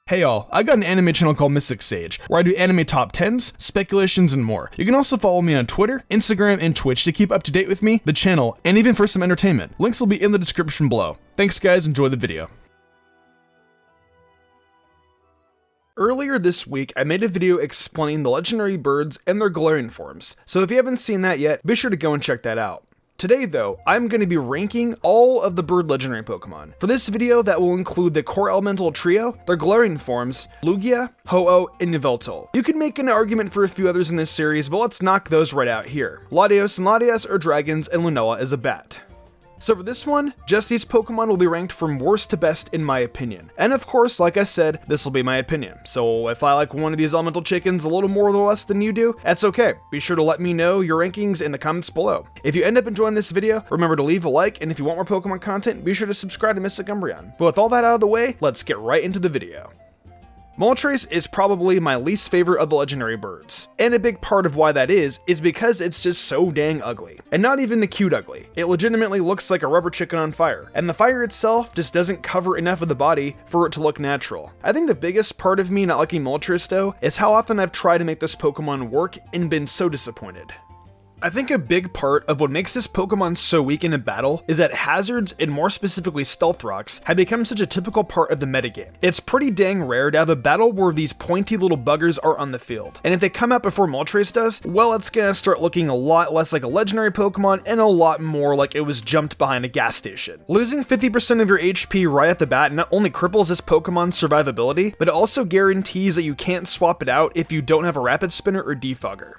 Hey y'all, I got an anime channel called MysticSage, where I do anime top 10s, speculations, and more. You can also follow me on Twitter, Instagram, and Twitch to keep up to date with me, the channel, and even for some entertainment. Links will be in the description below. Thanks guys, enjoy the video. Earlier this week, I made a video explaining the legendary birds and their Galarian forms, so if you haven't seen that yet, be sure to go and check that out. Today though, I'm going to be ranking all of the bird legendary Pokemon. For this video, that will include the core elemental trio, their Galarian forms, Lugia, Ho-Oh, and Yveltal. You could make an argument for a few others in this series, but let's knock those right out here. Latios and Latias are dragons and Lunala is a bat. So for this one, just these Pokemon will be ranked from worst to best in my opinion. And of course, like I said, this will be my opinion. So if I like one of these elemental chickens a little more or less than you do, that's okay. Be sure to let me know your rankings in the comments below. If you end up enjoying this video, remember to leave a like, and if you want more Pokemon content, be sure to subscribe to Mystic Umbreon. But with all that out of the way, let's get right into the video. Moltres is probably my least favorite of the legendary birds, and a big part of why that is because it's just so dang ugly. And not even the cute ugly, it legitimately looks like a rubber chicken on fire, and the fire itself just doesn't cover enough of the body for it to look natural. I think the biggest part of me not liking Moltres though, is how often I've tried to make this Pokemon work and been so disappointed. I think a big part of what makes this Pokemon so weak in a battle is that hazards, and more specifically stealth rocks, have become such a typical part of the metagame. It's pretty dang rare to have a battle where these pointy little buggers are on the field, and if they come out before Moltres does, well, it's gonna start looking a lot less like a legendary Pokemon and a lot more like it was jumped behind a gas station. Losing 50% of your HP right at the bat not only cripples this Pokemon's survivability, but it also guarantees that you can't swap it out if you don't have a Rapid Spinner or Defogger.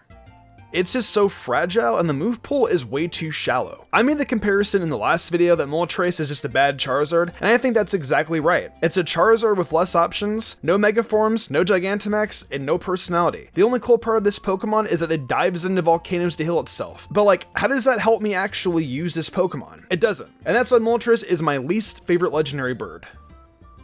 It's just so fragile and the move pool is way too shallow. I made the comparison in the last video that Moltres is just a bad Charizard, and I think that's exactly right. It's a Charizard with less options, no Mega Forms, no Gigantamax, and no personality. The only cool part of this Pokemon is that it dives into volcanoes to heal itself. But like, how does that help me actually use this Pokemon? It doesn't. And that's why Moltres is my least favorite legendary bird.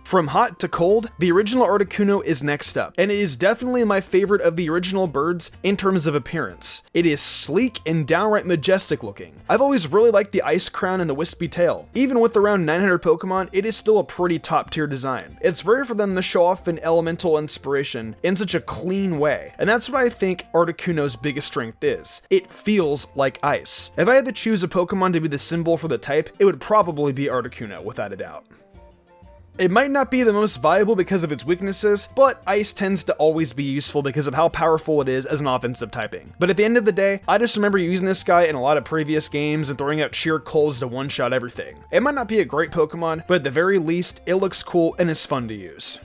From hot to cold, the original Articuno is next up, and it is definitely my favorite of the original birds in terms of appearance. It is sleek and downright majestic looking. I've always really liked the ice crown and the wispy tail. Even with around 900 Pokemon, it is still a pretty top tier design. It's rare for them to show off an elemental inspiration in such a clean way, and that's what I think Articuno's biggest strength is. It feels like ice. If I had to choose a Pokemon to be the symbol for the type, it would probably be Articuno, without a doubt. It might not be the most viable because of its weaknesses, but Ice tends to always be useful because of how powerful it is as an offensive typing. But at the end of the day, I just remember using this guy in a lot of previous games and throwing out sheer colds to one-shot everything. It might not be a great Pokemon, but at the very least, it looks cool and is fun to use.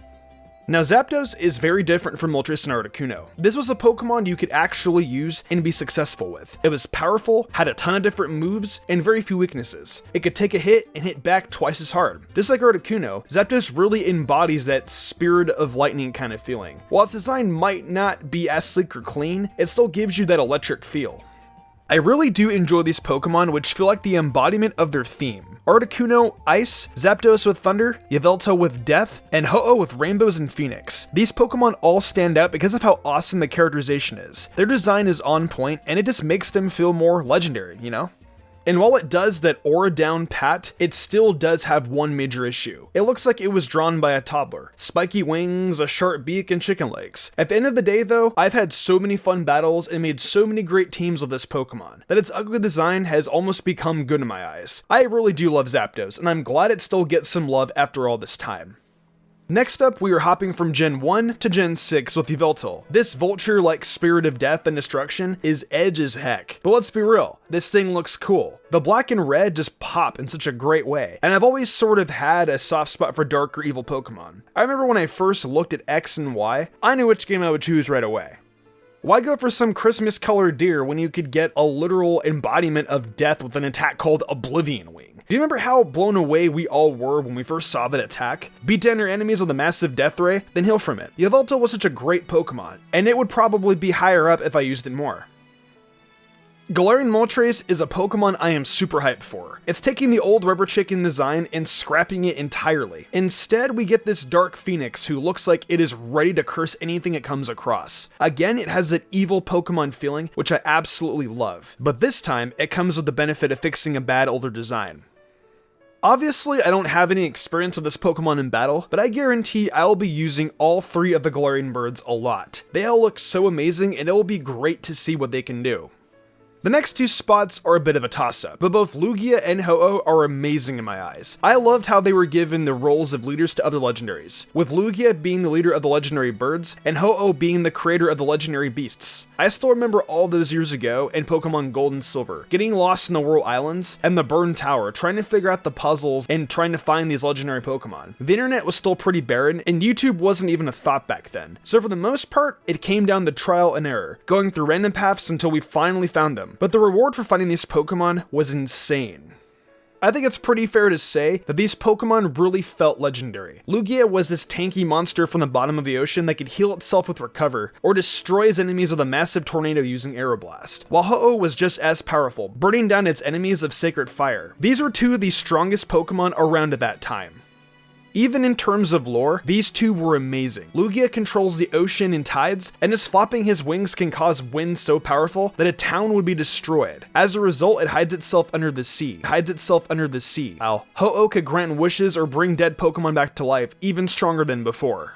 Now Zapdos is very different from Moltres and Articuno. This was a Pokemon you could actually use and be successful with. It was powerful, had a ton of different moves, and very few weaknesses. It could take a hit and hit back twice as hard. Just like Articuno, Zapdos really embodies that Spirit of Lightning kind of feeling. While its design might not be as sleek or clean, it still gives you that electric feel. I really do enjoy these Pokemon which feel like the embodiment of their theme. Articuno, Ice, Zapdos with Thunder, Yveltal with Death, and Ho-Oh with Rainbows and Phoenix. These Pokemon all stand out because of how awesome the characterization is. Their design is on point and it just makes them feel more legendary, you know? And while it does that aura down pat, it still does have one major issue. It looks like it was drawn by a toddler. Spiky wings, a sharp beak, and chicken legs. At the end of the day though, I've had so many fun battles and made so many great teams with this Pokemon, that its ugly design has almost become good in my eyes. I really do love Zapdos, and I'm glad it still gets some love after all this time. Next up, we are hopping from Gen 1 to Gen 6 with Yveltal. This vulture-like spirit of death and destruction is edge as heck. But let's be real, this thing looks cool. The black and red just pop in such a great way, and I've always sort of had a soft spot for dark or evil Pokemon. I remember when I first looked at X and Y, I knew which game I would choose right away. Why go for some Christmas-colored deer when you could get a literal embodiment of death with an attack called Oblivion Wing? Do you remember how blown away we all were when we first saw that attack? Beat down your enemies with a massive death ray, then heal from it. Yveltal was such a great Pokemon, and it would probably be higher up if I used it more. Galarian Moltres is a Pokemon I am super hyped for. It's taking the old rubber chicken design and scrapping it entirely. Instead, we get this dark phoenix who looks like it is ready to curse anything it comes across. Again, it has that evil Pokemon feeling, which I absolutely love. But this time, it comes with the benefit of fixing a bad older design. Obviously, I don't have any experience with this Pokemon in battle, but I guarantee I'll be using all 3 of the Galarian birds a lot. They all look so amazing, and it will be great to see what they can do. The next 2 spots are a bit of a toss-up, but both Lugia and Ho-Oh are amazing in my eyes. I loved how they were given the roles of leaders to other legendaries, with Lugia being the leader of the legendary birds, and Ho-Oh being the creator of the legendary beasts. I still remember all those years ago in Pokemon Gold and Silver, getting lost in the Whirl Islands and the Burn Tower, trying to figure out the puzzles and trying to find these legendary Pokemon. The internet was still pretty barren, and YouTube wasn't even a thought back then, so for the most part, it came down to trial and error, going through random paths until we finally found them. But the reward for finding these Pokemon was insane. I think it's pretty fair to say that these Pokemon really felt legendary. Lugia was this tanky monster from the bottom of the ocean that could heal itself with Recover, or destroy its enemies with a massive tornado using Aeroblast, while Ho-Oh was just as powerful, burning down its enemies of Sacred Fire. These were 2 of the strongest Pokemon around at that time. Even in terms of lore, these 2 were amazing. Lugia controls the ocean and tides, and his flopping his wings can cause winds so powerful that a town would be destroyed. As a result, it hides itself under the sea. While Ho-Oh could grant wishes or bring dead Pokemon back to life, even stronger than before.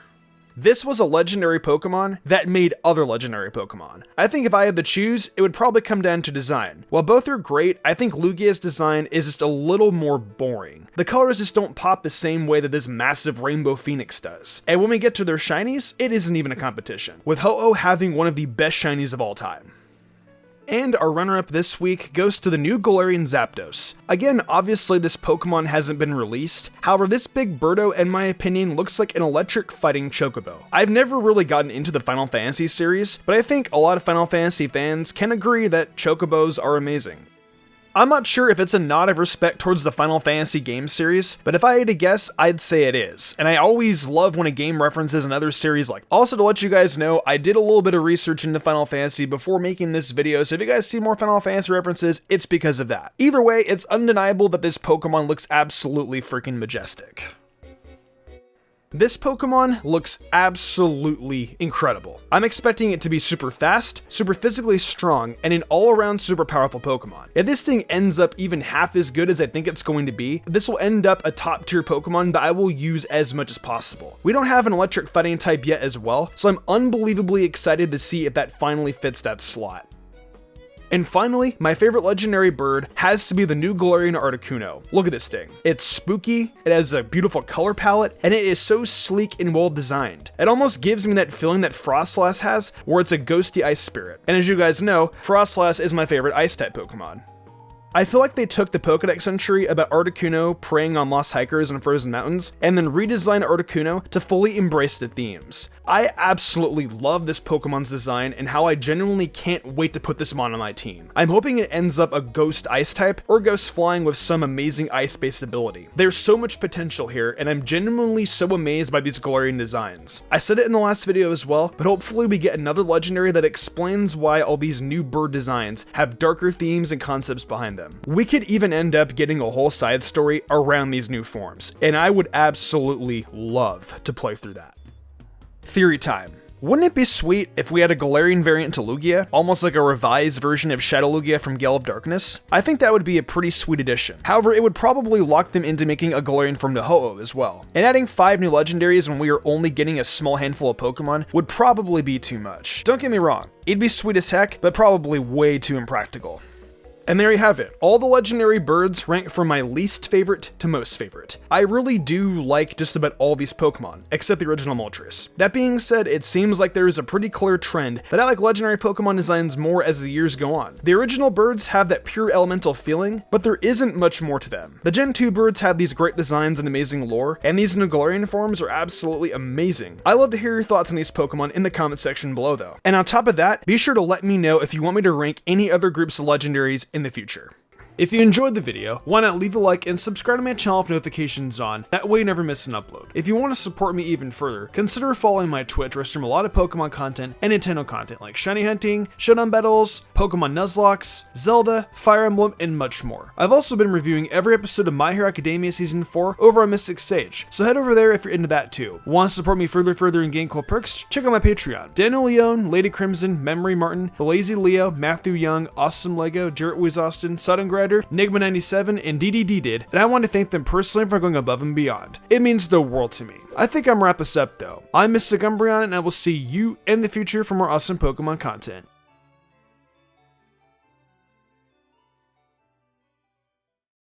This was a legendary Pokemon that made other legendary Pokemon. I think if I had to choose, it would probably come down to design. While both are great, I think Lugia's design is just a little more boring. The colors just don't pop the same way that this massive Rainbow Phoenix does. And when we get to their shinies, it isn't even a competition, with Ho-Oh having one of the best shinies of all time. And our runner-up this week goes to the new Galarian Zapdos. Again, obviously this Pokemon hasn't been released, however this big birdo, in my opinion, looks like an electric fighting Chocobo. I've never really gotten into the Final Fantasy series, but I think a lot of Final Fantasy fans can agree that Chocobos are amazing. I'm not sure if it's a nod of respect towards the Final Fantasy game series, but if I had to guess, I'd say it is. And I always love when a game references another series like. Also, to let you guys know, I did a little bit of research into Final Fantasy before making this video, so if you guys see more Final Fantasy references, it's because of that. Either way, it's undeniable that this Pokemon looks absolutely freaking majestic. This Pokemon looks absolutely incredible. I'm expecting it to be super fast, super physically strong, and an all-around super powerful Pokemon. If this thing ends up even half as good as I think it's going to be, this will end up a top tier Pokemon that I will use as much as possible. We don't have an electric fighting type yet as well, so I'm unbelievably excited to see if that finally fits that slot. And finally, my favorite legendary bird has to be the new Galarian Articuno. Look at this thing. It's spooky, it has a beautiful color palette, and it is so sleek and well designed. It almost gives me that feeling that Frostlass has, where it's a ghosty ice spirit. And as you guys know, Frostlass is my favorite ice type Pokemon. I feel like they took the Pokedex entry about Articuno preying on lost hikers in frozen mountains, and then redesigned Articuno to fully embrace the themes. I absolutely love this Pokemon's design and how I genuinely can't wait to put this mon on my team. I'm hoping it ends up a ghost ice type or ghost flying with some amazing ice-based ability. There's so much potential here, and I'm genuinely so amazed by these Galarian designs. I said it in the last video as well, but hopefully we get another legendary that explains why all these new bird designs have darker themes and concepts behind them. We could even end up getting a whole side story around these new forms, and I would absolutely love to play through that. Theory time. Wouldn't it be sweet if we had a Galarian variant to Lugia, almost like a revised version of Shadow Lugia from Gale of Darkness? I think that would be a pretty sweet addition. However, it would probably lock them into making a Galarian form to Ho-Oh as well. And adding 5 new legendaries when we are only getting a small handful of Pokemon would probably be too much. Don't get me wrong, it'd be sweet as heck, but probably way too impractical. And there you have it. All the legendary birds rank from my least favorite to most favorite. I really do like just about all these Pokemon, except the original Moltres. That being said, it seems like there is a pretty clear trend that I like legendary Pokemon designs more as the years go on. The original birds have that pure elemental feeling, but there isn't much more to them. The Gen 2 birds have these great designs and amazing lore, and these new Galarian forms are absolutely amazing. I love to hear your thoughts on these Pokemon in the comment section below though. And on top of that, be sure to let me know if you want me to rank any other groups of legendaries in the future. If you enjoyed the video, why not leave a like and subscribe to my channel with notifications on, that way you never miss an upload. If you want to support me even further, consider following my Twitch where I stream a lot of Pokemon content and Nintendo content like shiny hunting, showdown battles, Pokemon Nuzlocke, Zelda, Fire Emblem, and much more. I've also been reviewing every episode of My Hero Academia Season 4 over on MysticSage, so head over there if you're into that too. Want to support me further and gain cool perks? Check out my Patreon. Daniel Leone, Lady Crimson, Memory Martin, The Lazy Leo, Matthew Young, Awesome Lego, Jarrett Weiss Austin, Sudden Greg, Rider, Nigma97, and DDD did, and I want to thank them personally for going above and beyond. It means the world to me. I think I'm gonna wrap this up though. I'm Mystic Umbreon, and I will see you in the future for more awesome Pokemon content.